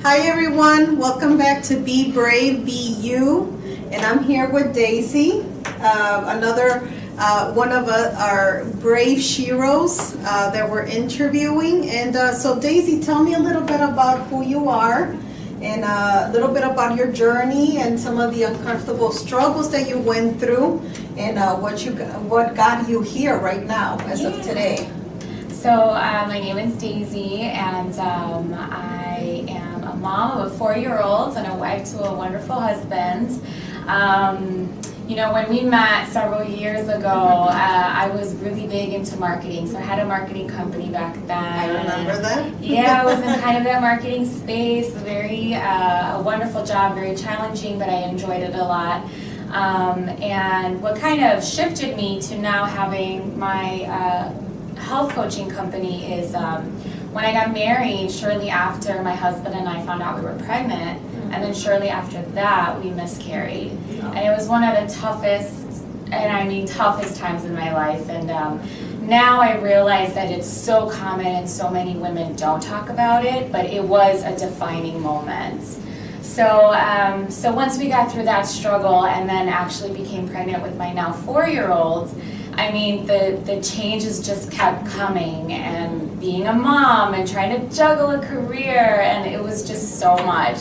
Hi everyone, welcome back to Be Brave, Be You, and I'm here with Daisy, another one of our brave SHEROs that we're interviewing. And so Daisy, tell me a little bit about who you are and a little bit about your journey and some of the uncomfortable struggles that you went through and what got you here right now as of today. So my name is Daisy, and I am a mom of a 4-year-old and a wife to a wonderful husband. You know, when we met several years ago, I was really big into marketing, so I had a marketing company back then. I remember that. Yeah, I was in kind of that marketing space, a wonderful job, very challenging, but I enjoyed it a lot. And what kind of shifted me to now having my health coaching company is when I got married, shortly after my husband and I found out we were pregnant, and then shortly after that we miscarried. And it was one of the toughest, and I mean toughest times in my life. And now I realize that it's so common and so many women don't talk about it, but it was a defining moment. So once we got through that struggle and then actually became pregnant with my now 4-year-old, I mean, the changes just kept coming, and being a mom and trying to juggle a career, and it was just so much.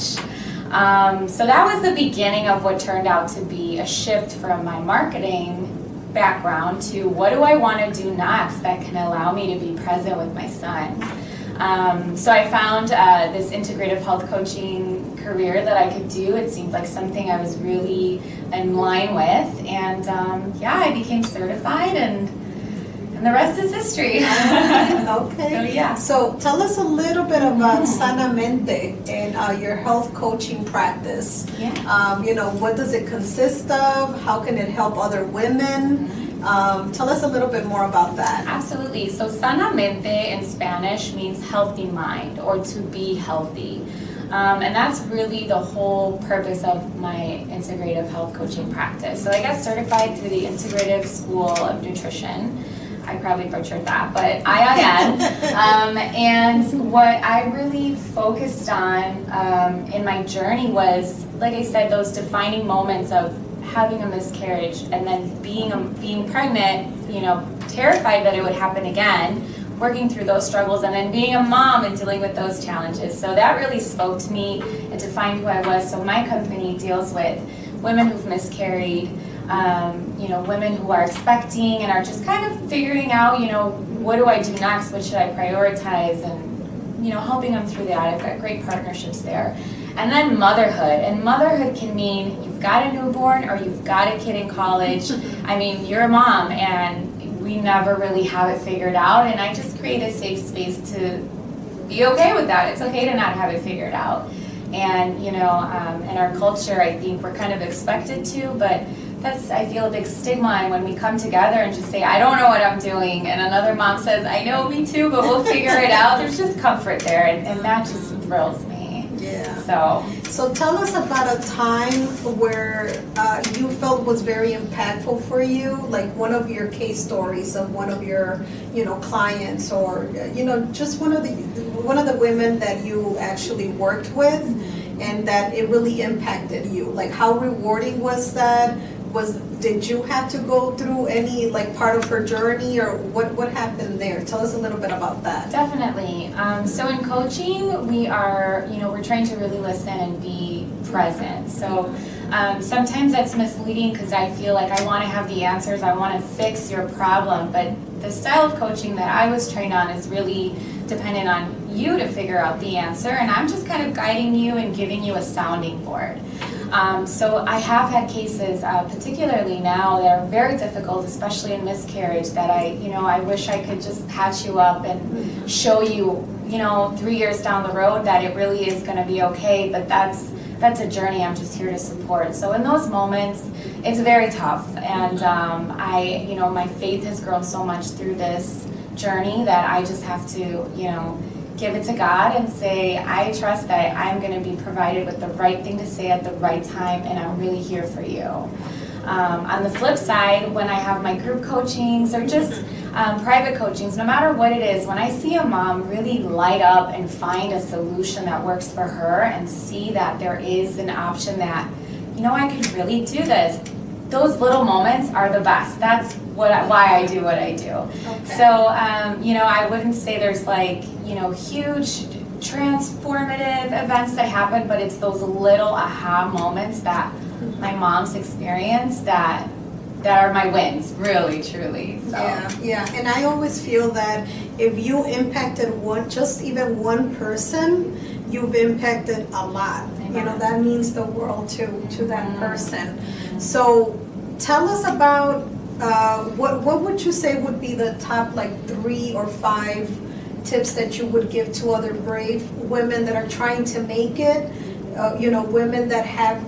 So that was the beginning of what turned out to be a shift from my marketing background to what do I want to do next that can allow me to be present with my son. So I found this integrative health coaching career that I could do. It seemed like something I was really in line with, and yeah, I became certified, and the rest is history. Okay. So yeah. So tell us a little bit about Mente and your health coaching practice. Yeah. You know, what does it consist of? How can it help other women? Tell us a little bit more about that. Absolutely. So Mente in Spanish means healthy mind, or to be healthy. And that's really the whole purpose of my integrative health coaching practice. So I got certified through the Integrative School of Nutrition. I probably butchered that, but IIN. And what I really focused on in my journey was, like I said, those defining moments of having a miscarriage and then being pregnant, you know, terrified that it would happen again, working through those struggles, and then being a mom and dealing with those challenges. So that really spoke to me and defined who I was. So my company deals with women who've miscarried, you know, women who are expecting and are just kind of figuring out, you know, what do I do next? What should I prioritize? And, you know, helping them through that. I've got great partnerships there. And then motherhood. And motherhood can mean you've got a newborn or you've got a kid in college. I mean, you're a mom, and we never really have it figured out, and I just create a safe space to be okay with that. It's okay to not have it figured out. And, you know, in our culture, I think we're kind of expected to, but that's, I feel, a big stigma. And when we come together and just say, I don't know what I'm doing, and another mom says, I know, me too, but we'll figure it out, there's just comfort there, and that just thrills me. Yeah. So tell us about a time where you felt was very impactful for you, like one of your case stories of one of your, you know, clients, or you know, just one of the women that you actually worked with, and that it really impacted you. Like, how rewarding was that? Did you have to go through any, like, part of her journey, or what happened there? Tell us a little bit about that. Definitely. So in coaching, we are, you know, we're trying to really listen and be present. So sometimes that's misleading because I feel like I want to have the answers, I want to fix your problem, but the style of coaching that I was trained on is really dependent on you to figure out the answer, and I'm just kind of guiding you and giving you a sounding board. So I have had cases, particularly now, that are very difficult, especially in miscarriage, that I wish I could just patch you up and show you, you know, 3 years down the road that it really is going to be okay, but that's a journey I'm just here to support. So in those moments, it's very tough, and you know, my faith has grown so much through this journey that I just have to, you know, give it to God and say, I trust that I'm going to be provided with the right thing to say at the right time, and I'm really here for you. On the flip side, when I have my group coachings, or just, private coachings, no matter what it is, when I see a mom really light up and find a solution that works for her and see that there is an option that, you know, I could really do this, those little moments are the best. That's why I do what I do. Okay. So, you know, I wouldn't say there's like, you know, huge transformative events that happen, but it's those little aha moments that my mom's experienced that are my wins, really, truly. So. Yeah, and I always feel that if you impacted just even one person, you've impacted a lot. Amen. You know, that means the world to that person. So tell us about what would you say would be the top like 3 or 5 tips that you would give to other brave women that are trying to make it, you know, women that have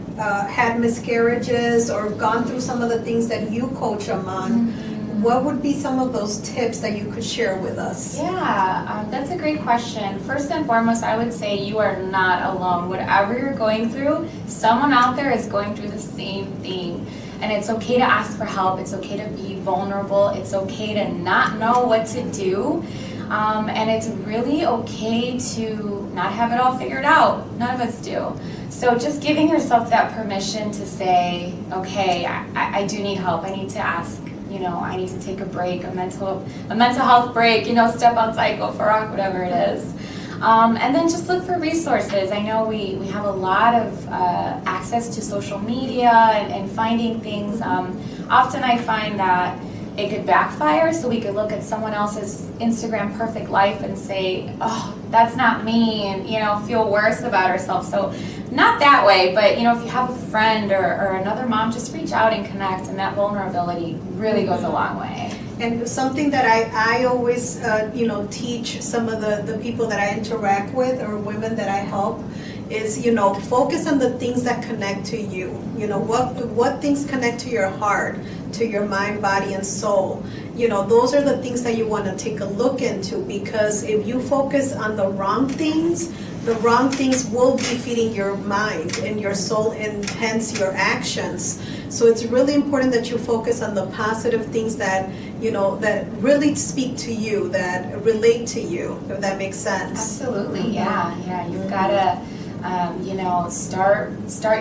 had miscarriages or gone through some of the things that you coach them on. What would be some of those tips that you could share with us? Yeah, that's a great question. First and foremost, I would say you are not alone. Whatever you're going through, someone out there is going through the same thing. And it's okay to ask for help. It's okay to be vulnerable. It's okay to not know what to do. And it's really okay to not have it all figured out. None of us do. So just giving yourself that permission to say, okay, I do need help. I need to ask. You know, I need to take a break, a mental health break, you know, step outside, go for a walk, whatever it is. And then just look for resources. I know we have a lot of access to social media and finding things. Often I find that it could backfire, so we could look at someone else's Instagram perfect life and say, oh, that's not me, and, you know, feel worse about ourselves. So not that way, but, you know, if you have a friend or another mom, just reach out and connect, and that vulnerability really goes a long way. And something that I always, you know, teach some of the people that I interact with or women that I help is, you know, focus on the things that connect to you. You know, what things connect to your heart, to your mind, body, and soul. You know, those are the things that you want to take a look into, because if you focus on the wrong things will be feeding your mind and your soul, and hence your actions. So it's really important that you focus on the positive things that, you know, that really speak to you, that relate to you, if that makes sense. Absolutely, yeah. You've got to, you know, start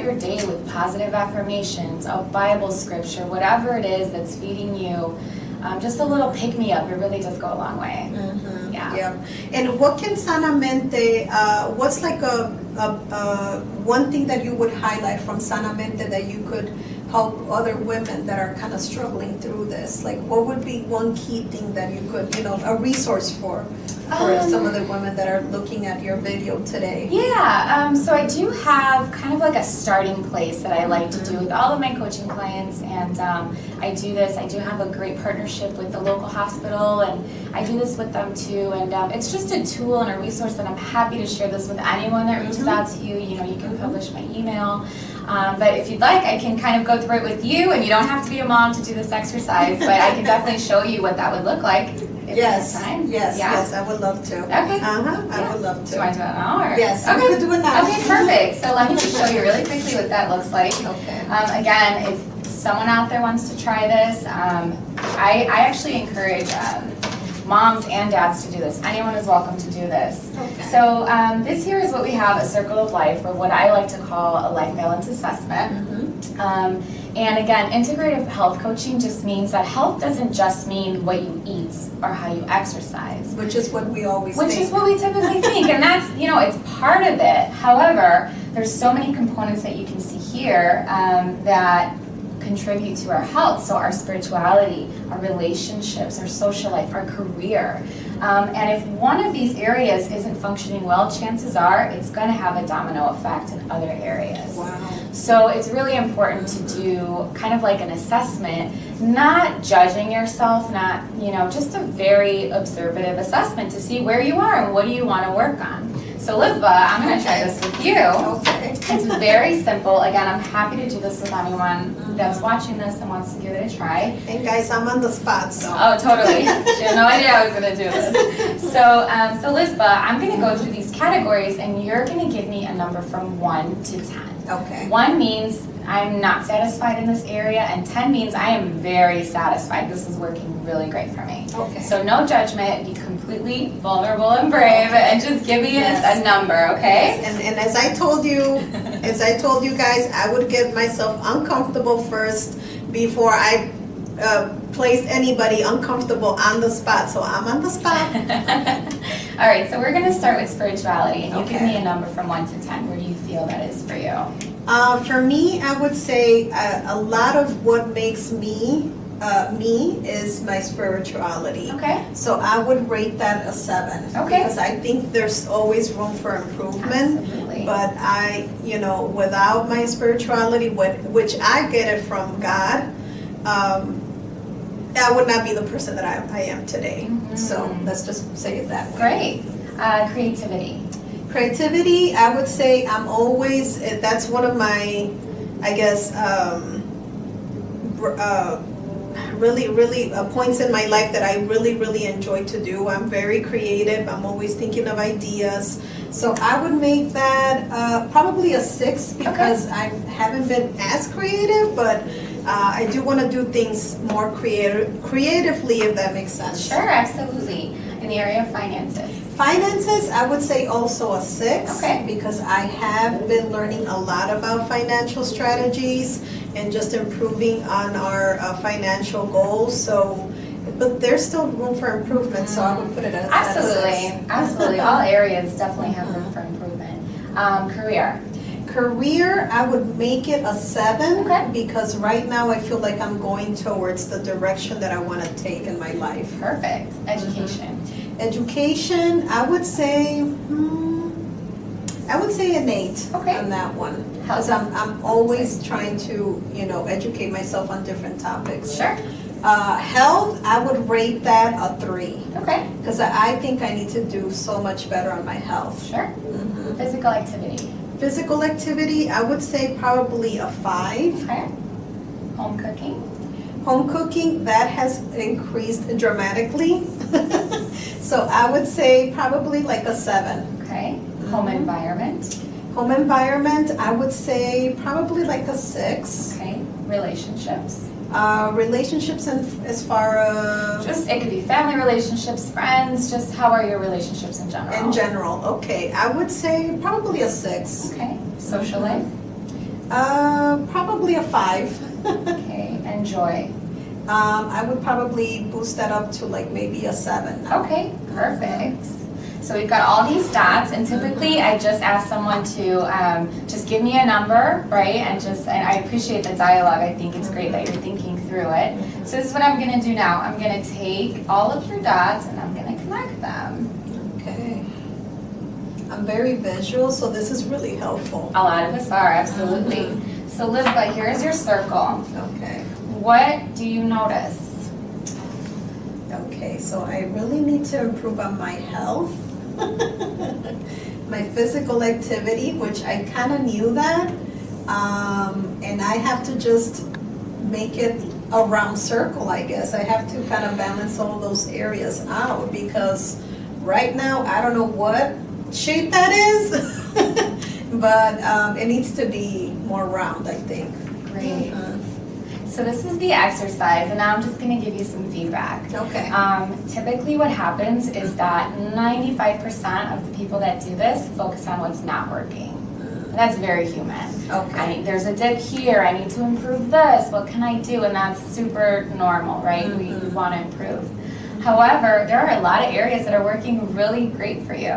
your day with positive affirmations, a Bible scripture, whatever it is that's feeding you. Just a little pick-me-up, it really does go a long way. Mm-hmm. Yeah. And what can Sanamente, what's like a one thing that you would highlight from Sanamente that you could help other women that are kind of struggling through this? Like, what would be one key thing that you could, you know, a resource for some of the women that are looking at your video today? Yeah, so I do have kind of like a starting place that I like to do with all of my coaching clients, and I do have a great partnership with the local hospital, and I do this with them too, and it's just a tool and a resource that I'm happy to share this with anyone that reaches out to you. You know, you can publish my email. But if you'd like, I can kind of go through it with you, and you don't have to be a mom to do this exercise, but I can definitely show you what that would look like. Yes, I would love to. Okay. I would love to. Do you want to do it now? Or? Yes, okay. we can do it now. Okay, perfect. So let me just show you really quickly what that looks like. Okay. Again, if someone out there wants to try this, I actually encourage moms and dads to do this. Anyone is welcome to do this. Okay. So this here is what we have, a circle of life, or what I like to call a life balance assessment. And again, integrative health coaching just means that health doesn't just mean what you eat or how you exercise. Which is what we always think. Which is what we typically think, and that's, you know, it's part of it. However, there's so many components that you can see here that contribute to our health. So our spirituality, our relationships, our social life, our career. And if one of these areas isn't functioning well, chances are it's going to have a domino effect in other areas. Wow. So it's really important to do kind of like an assessment, not judging yourself, not, you know, just a very observative assessment to see where you are and what do you want to work on. So Lizba, I'm going to try this with you. Okay. It's very simple. Again, I'm happy to do this with anyone that's watching this and wants to give it a try. And guys, I'm on the spot, so. Oh, totally. She had no idea I was going to do this. So Lizba, I'm going to go through these categories, and you're going to give me a number from 1 to 10. Okay. 1 means I'm not satisfied in this area, and 10 means I am very satisfied. This is working really great for me. Okay. So no judgment, be completely vulnerable and brave, and just give me a number, okay? Yes. And as I told you guys, I would get myself uncomfortable first before I place anybody uncomfortable on the spot. So I'm on the spot. All right, so we're going to start with spirituality, and you give Okay. me a number from 1 to 10. Where do you feel that is for you? For me, I would say a lot of what makes me me is my spirituality. Okay. So I would rate that a 7. Okay. Because I think there's always room for improvement. Absolutely. But without my spirituality, which I get it from God, I would not be the person that I am today. So let's just say it that way. Great. Creativity. Creativity, I would say I'm always, that's one of my, I guess, really points in my life that I really enjoy to do. I'm very creative. I'm always thinking of ideas. So I would make that probably a 6 because I haven't been as creative, but I do want to do things more creatively, if that makes sense. Sure, absolutely. In the area of finances. Finances, I would say also a 6 because I have been learning a lot about financial strategies and just improving on our financial goals. So, but there's still room for improvement, so I would put it as Absolutely, a 6. absolutely. All areas definitely have room for improvement. Career, I would make it a 7 Okay. because right now I feel like I'm going towards the direction that I want to take in my life. Perfect. Education. Education, I would say an 8 Okay. on that one. Because I'm always trying to, educate myself on different topics. Sure. Health, I would rate that a 3. Okay. Because I think I need to do so much better on my health. Sure. Physical activity. Physical activity, I would say probably a 5. Okay. Home cooking. Home cooking, that has increased dramatically. So I would say probably like a 7. Okay. Home environment. Home environment, I would say probably like a 6. Okay. Relationships. Relationships as far as... Just, it could be family relationships, friends, just how are your relationships in general? In general, okay. I would say probably a 6. Okay. Social life. Probably a 5. Okay. And joy. I would probably boost that up to like maybe a 7. Okay, perfect. So we've got all these stats, and typically I just ask someone to just give me a number, right? And I appreciate the dialogue. I think it's great that you're thinking through it. So this is what I'm going to do now. I'm going to take all of your dots and I'm going to connect them. Okay. I'm very visual, so this is really helpful. A lot of us are, absolutely. So Elizabeth, here's your circle. Okay. What do you notice? Okay, so I really need to improve on my health. My physical activity, which I kind of knew that, and I have to just make it a round circle, I guess. I have to kind of balance all those areas out because right now I don't know what shape that is, but it needs to be more round, I think. Great. So this is the exercise, and now I'm just going to give you some feedback. Okay. Typically what happens is that 95% of the people that do this focus on what's not working. And that's very human. Okay. There's a dip here, I need to improve this, what can I do? And that's super normal, right? We want to improve. However, there are a lot of areas that are working really great for you.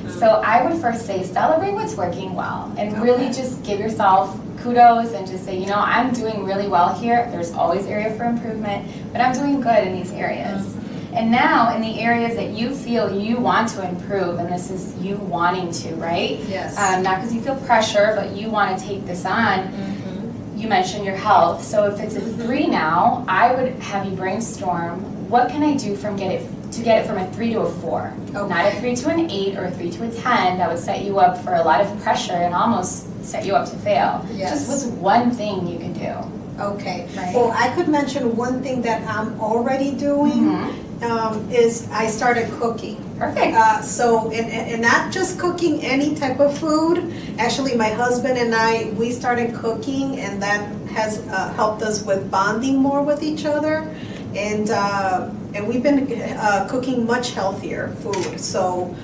So I would first say celebrate what's working well and really just give yourself kudos and just say, I'm doing really well here. There's always area for improvement, but I'm doing good in these areas. And now in the areas that you feel you want to improve, and this is you wanting to, right? Yes. Not because you feel pressure, but you want to take this on. You mentioned your health. So if it's a 3 now, I would have you brainstorm, what can I do to get it from a 3 to a 4? Okay. Not a 3 to an 8 or a 3 to a 10. That would set you up for a lot of pressure and almost set you up to fail. Yes. Just what's one thing you can do? Okay. Right. Well, I could mention one thing that I'm already doing, is I started cooking. Perfect. And not just cooking any type of food. Actually, my husband and we started cooking, and that has helped us with bonding more with each other. And we've been cooking much healthier food. So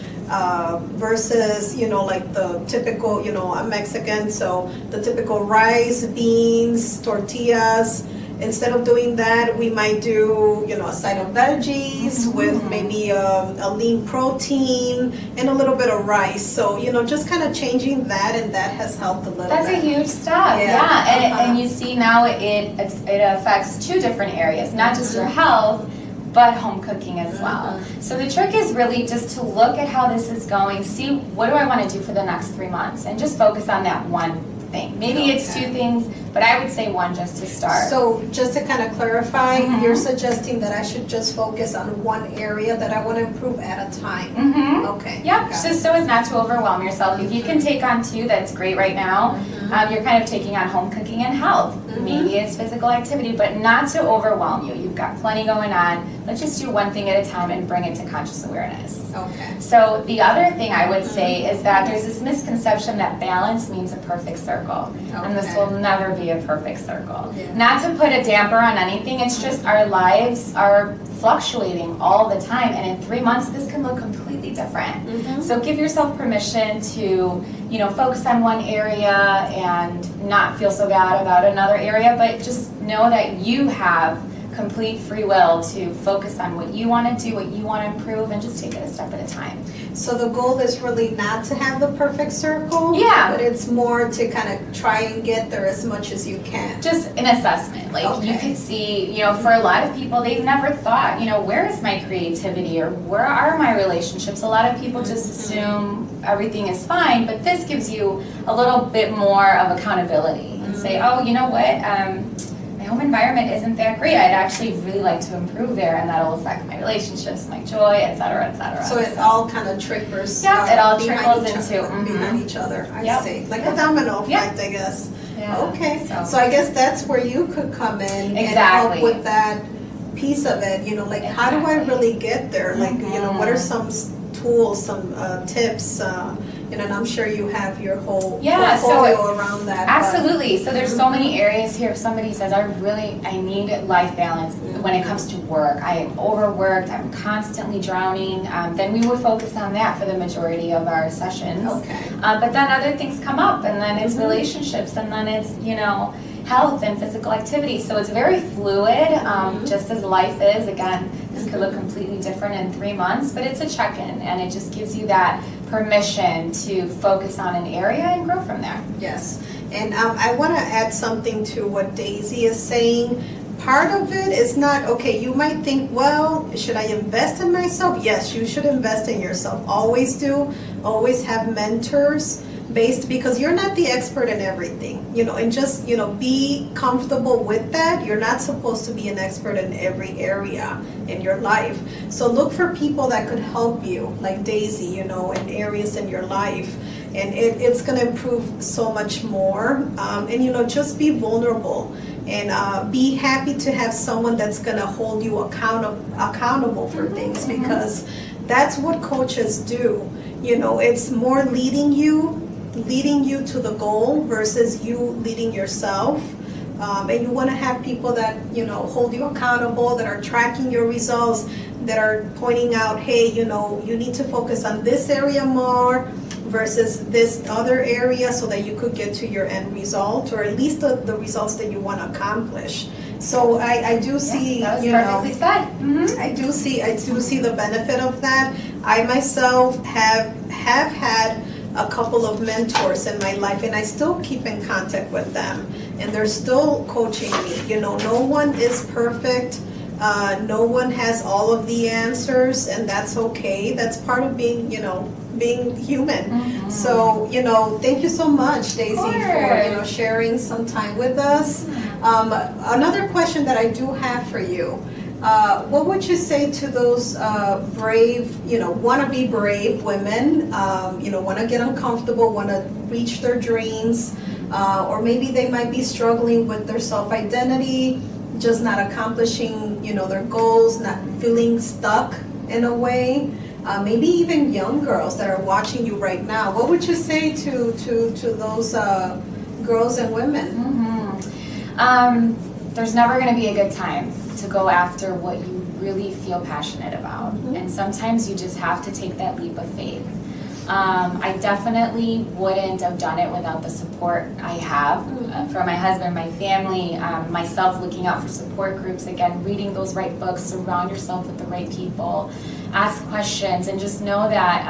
versus, like the typical, I'm Mexican, so the typical rice, beans, tortillas. Instead of doing that, we might do, a side of veggies with maybe a lean protein and a little bit of rice. So, just kind of changing that, and that has helped a little That's bit. a huge step. Yeah. And you see now it affects two different areas, not just your health, but home cooking as well. So the trick is really just to look at how this is going, see what do I want to do for the next 3 months, and just focus on that one thing. Maybe it's two things, but I would say one just to start. So just to kind of clarify, you're suggesting that I should just focus on one area that I want to improve at a time. Okay. Yep, just so as not to overwhelm yourself. If you can take on two, that's great right now. You're kind of taking on home cooking and health. Maybe it's physical activity, but not to overwhelm you. You've got plenty going on. Let's just do one thing at a time and bring it to conscious awareness. Okay. So the other thing I would say is that there's this misconception that balance means a perfect circle. And this will never be a perfect circle. Not to put a damper on anything, it's just our lives are fluctuating all the time, and in 3 months this can look completely different. So give yourself permission to focus on one area and not feel so bad about another area, but just know that you have complete free will to focus on what you want to do, what you want to improve, and just take it a step at a time. So the goal is really not to have the perfect circle, but it's more to kind of try and get there as much as you can. Just an assessment. Like you can see, for a lot of people, they've never thought, where is my creativity or where are my relationships? A lot of people just assume everything is fine, but this gives you a little bit more of accountability and say, oh, you know what? My home environment isn't that great. I'd actually really like to improve there, and that'll affect my relationships, my joy, et cetera, et cetera. So it all kind of triggers. Yeah, it all trickles into behind each other. I see, like a domino effect, I guess. Okay, so I guess that's where you could come in and help with that piece of it. Like how do I really get there? Like what are some tools, some tips? And I'm sure you have your whole portfolio around that. Absolutely. So there's so many areas here. If somebody says, I need life balance when it comes to work. I am overworked. I'm constantly drowning. Then we would focus on that for the majority of our sessions. But then other things come up, and then it's relationships, and then it's, health and physical activity. So it's very fluid, just as life is. Again, this could look completely different in 3 months, but it's a check-in, and it just gives you that permission to focus on an area and grow from there. Yes, and I want to add something to what Daisy is saying. Part of it is not, okay, you might think, well, should I invest in myself? Yes, you should invest in yourself. Always do. Always have mentors. Because you're not the expert in everything, and just, be comfortable with that. You're not supposed to be an expert in every area in your life. So look for people that could help you, like Daisy, in areas in your life. And it's going to improve so much more. And, just be vulnerable and be happy to have someone that's going to hold you accountable for things, because that's what coaches do. It's more leading you to the goal versus you leading yourself. And you want to have people that, hold you accountable, that are tracking your results, that are pointing out, hey, you need to focus on this area more versus this other area, so that you could get to your end result, or at least the results that you want to accomplish. So I do see, that was perfectly said. I do see the benefit of that. I myself have had a couple of mentors in my life, and I still keep in contact with them, and they're still coaching me. No one is perfect. No one has all of the answers, and that's okay. That's part of being human. So, thank you so much, Daisy, for sharing some time with us. Another question that I do have for you. What would you say to those brave, want-to-be brave women, want to get uncomfortable, want to reach their dreams, or maybe they might be struggling with their self-identity, just not accomplishing, their goals, not feeling stuck in a way. Maybe even young girls that are watching you right now. What would you say to those girls and women? There's never going to be a good time to go after what you really feel passionate about. And sometimes you just have to take that leap of faith. I definitely wouldn't have done it without the support I have from my husband, my family, myself looking out for support groups, again, reading those right books, surround yourself with the right people, ask questions, and just know that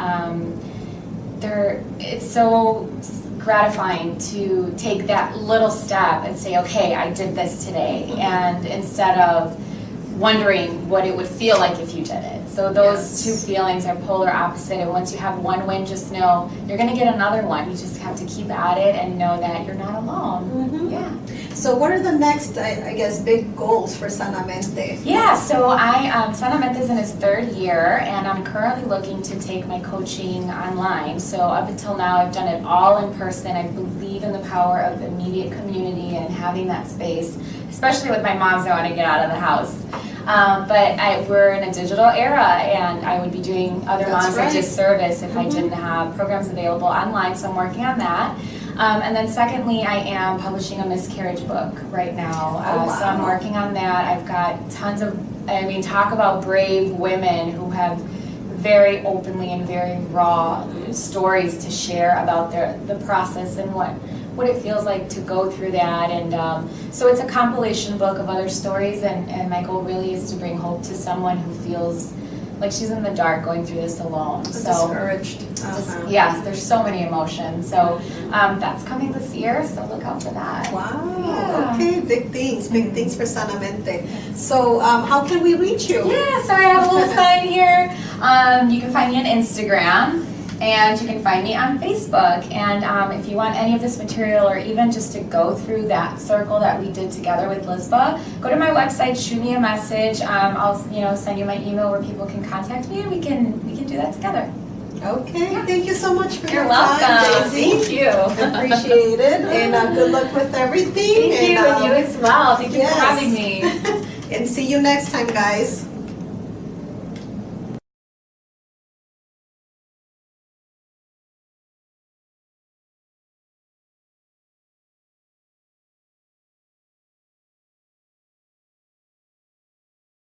it's so gratifying to take that little step and say, okay, I did this today, and instead of wondering what it would feel like if you did it. So those two feelings are polar opposite, and once you have one win, just know you're going to get another one. You just have to keep at it and know that you're not alone. Yeah. So what are the next, I guess, big goals for Sanamente? Yeah, so Sanamente is in his 3rd year, and I'm currently looking to take my coaching online. So up until now, I've done it all in person. I believe in the power of immediate community and having that space, especially with my moms that want to get out of the house. But we're in a digital era, and I would be doing other moms a disservice if I didn't have programs available online, so I'm working on that. And then secondly, I am publishing a miscarriage book right now. So I'm working on that. I've got tons of, talk about brave women who have very openly and very raw stories to share about the process and what it feels like to go through that. And so it's a compilation book of other stories, and my goal really is to bring hope to someone who feels like she's in the dark going through this alone. Discouraged. Yes, there's so many emotions. So that's coming this year, so look out for that. Wow. Yeah. Okay, big things for Sanamente. So how can we reach you? Yeah, so I have a little sign here. You can find me on Instagram, and you can find me on Facebook. And if you want any of this material, or even just to go through that circle that we did together with Lisba, go to my website, shoot me a message. I'll send you my email where people can contact me, and we can do that together. Okay, thank you so much for You're your welcome. time, Daisy. Thank you. Appreciate it, and good luck with everything. Thank you, and you as well. Thank you for having me. And see you next time, guys.